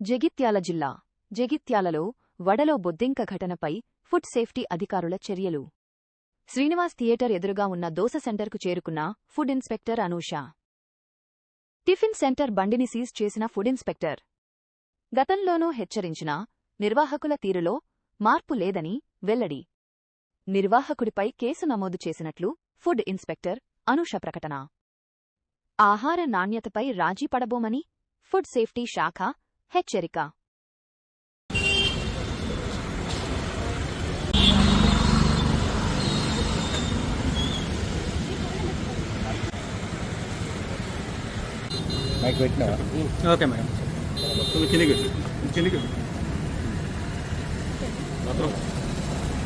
జగిత్యాల జిల్లా జగిత్యాలలో వడలో బొద్దింక ఘటనపై ఫుడ్ సేఫ్టీ అధికారుల చర్యలు. శ్రీనివాస్ థియేటర్ ఎదురుగా ఉన్న దోస సెంటర్కు చేరుకున్న food inspector Anusha. Tiffin centre బండిని సీజ్ చేసిన ఫుడ్ ఇన్స్పెక్టర్. గతంలోనూ హెచ్చరించినా నిర్వాహకుల తీరులో మార్పు లేదని వెల్లడి. నిర్వాహకుడిపై కేసు నమోదు చేసినట్లు ఫుడ్ ఇన్స్పెక్టర్ అనూష ప్రకటన. ఆహార నాణ్యతపై రాజీ పడబోమని ఫుడ్ సేఫ్టీ శాఖ హెచ్చరిక. Okay madam.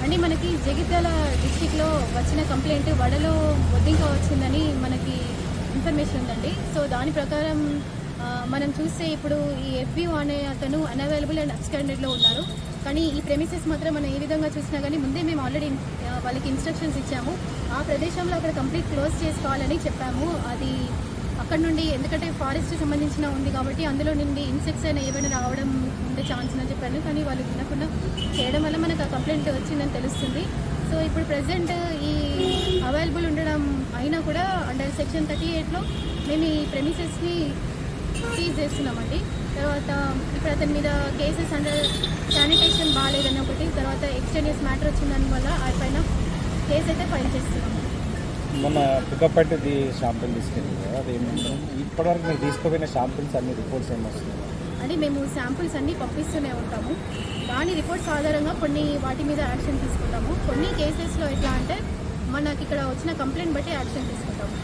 అండి, మనకి జగిత్యాల డిస్టిక్లో వచ్చిన కంప్లైంట్ వడలో బొద్దింక వచ్చిందని మనకి ఇన్ఫర్మేషన్ ఉందండి. సో దాని ప్రకారం మనం చూస్తే ఇప్పుడు ఈ FBO అనే అతను అన్అవైలబుల్ అండ్ అబ్స్కాండెడ్లో ఉన్నారు. కానీ ఈ ప్రెమిసెస్ మాత్రం మనం ఏ విధంగా చూసినా కానీ ముందే మేము ఆల్రెడీ వాళ్ళకి ఇన్స్ట్రక్షన్స్ ఇచ్చాము. ఆ ప్రదేశంలో అక్కడ కంప్లీట్ క్లోజ్ చేసుకోవాలని చెప్పాము. అది అక్కడ నుండి ఎందుకంటే ఫారెస్ట్ సంబంధించిన ఉంది కాబట్టి అందులో నుండి ఇన్సెక్ట్స్ అయినా ఏమైనా రావడం ఉండే ఛాన్స్ అని చెప్పాను. కానీ వాళ్ళు వినకుండా చేయడం వల్ల మనకు ఆ కంప్లైంట్ వచ్చిందని తెలుస్తుంది. సో ఇప్పుడు ప్రజెంట్ ఈ అవైలబుల్ ఉండడం అయినా కూడా అండర్ సెక్షన్ 38లో మేము ఈ ప్రెమిసెస్ని సీజ్ చేస్తున్నామండి. తర్వాత ఇప్పుడు అతని మీద కేసెస్ అండర్ శానిటేషన్ బాగాలేదని ఒకటి, తర్వాత ఎక్స్టెనియస్ మ్యాటర్ వచ్చిన దానివల్ల ఆ పైన కేసు అయితే ఫైల్ చేస్తున్నాము. మొన్న పుక్కపట్టిది షాంపుల్ తీసుకెళ్ళి అది ఇప్పటివరకు మీరు తీసుకుపోయిన షాంపుల్స్ అన్ని రిపోర్ట్స్ ఏమొస్తున్నాయి అంటే మేము శాంపుల్స్ అన్నీ పంపిస్తూనే ఉంటాము. దాని రిపోర్ట్స్ ఆధారంగా కొన్ని వాటి మీద యాక్షన్ తీసుకుంటాము. కొన్ని కేసెస్లో ఎట్లా అంటే మనకి ఇక్కడ వచ్చిన కంప్లైంట్ బట్టి యాక్షన్ తీసుకుంటాము.